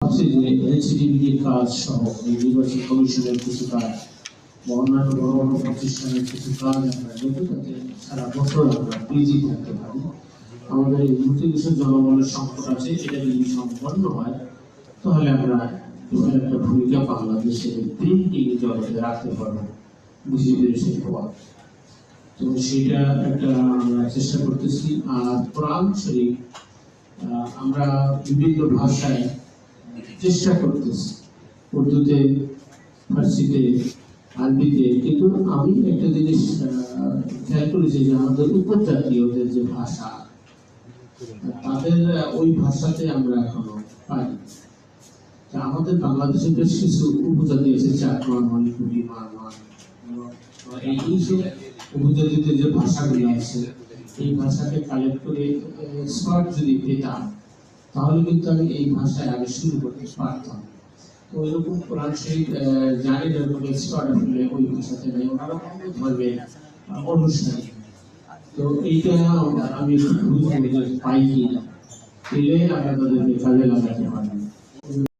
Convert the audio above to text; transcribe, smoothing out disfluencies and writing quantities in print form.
ভাবছি যে এনসিটিভির কাজ সহ নির্বাচন কমিশনের কিছু কাজ বা অন্যান্য বড় বড় প্রতিষ্ঠানের কিছু কাজ আমরা যাতে সারা বছর আমরা বিজি থাকতে পারি। আমাদের এই মুহূর্তে কিছু জনবলের সংকট আছে, এটা যদি সম্পন্ন হয় তাহলে আমরা একটা ভূমিকা বাংলাদেশের প্রিন্টিং জগতে রাখতে পারবো, বুঝে পেরেছেন পর। তো সেটা একটা আমরা চেষ্টা করতেছি। আর কোরআন শরীফ আমরা বিভিন্ন ভাষায় চেষ্টা করতেছি, উর্দুতে, ফার্সিতে, আরবিতে। কিন্তু আমি একটা জিনিস খেয়াল করেছি যে আমাদের উপজাতীয়দের যে ভাষা, তাদের ওই ভাষাতে আমরা এখনো পাই। আমাদের বাংলাদেশে বেশ কিছু উপজাতি আছে, চাকমা, মণিপুরি, মারমা, এইসব উপজাতিতে যে ভাষাগুলো আছে, এই ভাষাকে কালেক্ট করে এক্সপার্ট যদি পেতাম তাহলে কিন্তু আমি এই ভাষায় আগে শুরু করতে পারতাম। তো এরকম কোরআন শরীফ জানি না এরকম এক্সপার্ট আসলে ওই ভাষাতে নেই, ওনারা অন্য ধর্মের অনুষ্ঠান। তো এইটা আমি বুঝবো যে পাই কিনা, পেলে আমরা তাদেরকে কাজে লাগাতে পারি।